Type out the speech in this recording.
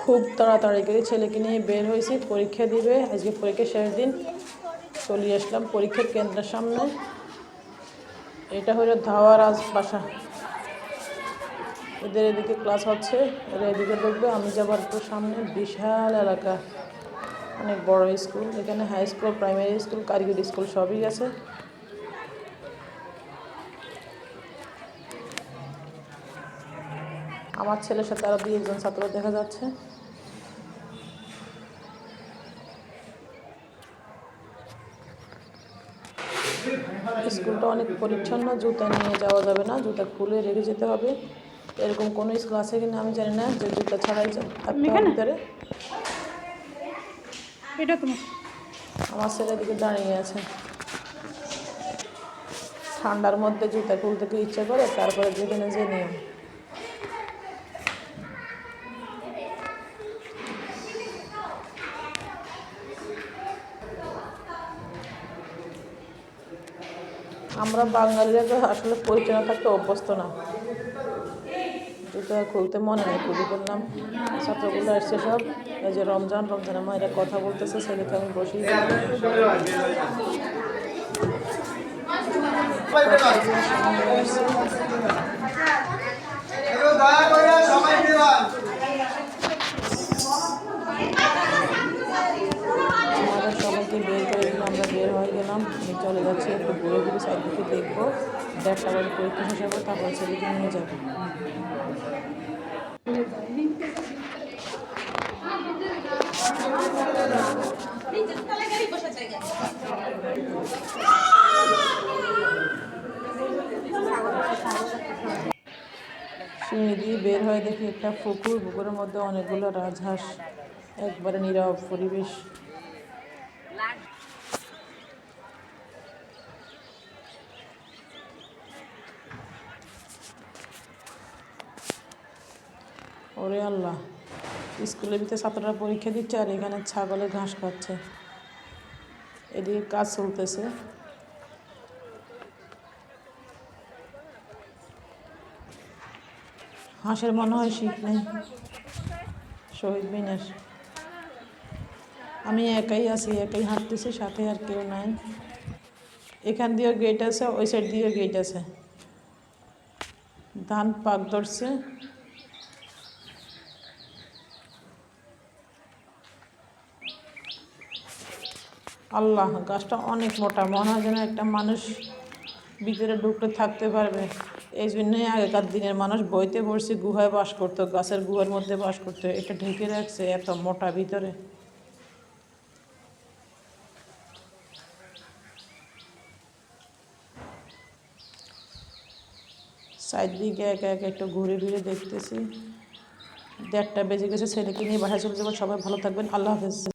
খুব তাড়াতাড়ি করে ছেলেকে নিয়ে বের হয়েছি, পরীক্ষা দিবে। আজকে পরীক্ষা শেষ দিন, চলে আসলাম পরীক্ষার কেন্দ্রের সামনে। এটা হলো ধাওয়ার বাসা। এদের এদিকে ক্লাস হচ্ছে, এরা এদিকে ঢুকবে, আমি যাবার একটু সামনে। বিশাল এলাকা, অনেক বড় স্কুল। এখানে হাই স্কুল, প্রাইমারি স্কুল, কারিগরি স্কুল সবই আছে। আমার ছেলের সাথে আরও 2-1 ছাত্র দেখা যাচ্ছে। স্কুলটা অনেক পরিচ্ছন্ন, জুতা নিয়ে যাওয়া যাবে না, জুতা খুলে রেখে যেতে হবে। এরকম কোনো স্কুল আছে কিনা আমি জানি না যে জুতা ছাড়াই থাকতে হবে ভিতরে। আমার ছেলে দিকে দাঁড়িয়ে আছে, ঠান্ডার মধ্যে জুতা খুলতে ইচ্ছে করে, তারপরে যেখানে যে নিয়ম। আমরা বাঙালিরা তো আসলে পরিচ্ছন্ন থাকতে অভ্যস্ত না, জুতা খুলতে মনে নেই, খুলে ফেললাম। ছাত্রগুলো আসছে সব, এই যে রমজানের মায়েরা কথা বলতেছে, ছেলেকে আমি বসিয়ে সবাইকে বের করে দিলাম, আমরা বের হয়ে গেলাম। আমি চলে যাচ্ছি, একটু ঘুরে ঘুরে সাইডদিকে দেখবো, 1:30টা বাজে পরীক্ষা শেষ হবে, তারপর ছেলেকে নিয়ে যাবো। সিঁড়ি দিয়ে বের হয়ে দেখি একটা পুকুর, পুকুরের মধ্যে অনেকগুলো রাজহাঁস, একবারে নীরব পরিবেশ। ওরে আল্লাহ, স্কুলের ভিতরে ছাত্ররা পরীক্ষা দিচ্ছে আর এখানে ছাগলের ঘাস খাচ্ছে। এদিকে কাজ চলতেছে। হাঁসের মনে হয় শীত নেই, শহীদ মিনার। আমি একাই আছি, একাই হাঁটতেছি, সাথে আর কেউ নাই। এখান দিয়েও গেট আছে, ওই সাইড দিয়েও গেট আছে। ধান পাক ধরছে। আল্লাহ, গাছটা অনেক মোটা, মনে হয় যেন একটা মানুষ ভিতরে ঢুকলে থাকতে পারবে। এই জন্যই আগেকার দিনের মানুষ বইতে পড়ছে গুহায় বাস করতো, গাছের গুহার মধ্যে বাস করতো। এটা ঢেকে রাখছে এত মোটা ভিতরে। সাইড দিকে একা একা একটু ঘুরে ঘুরে দেখতেছি। 1:30টা বেজে গেছে, ছেলেকে নিয়ে বাসায় চলে যাবো। সবাই ভালো থাকবেন, আল্লাহ হাফেজ।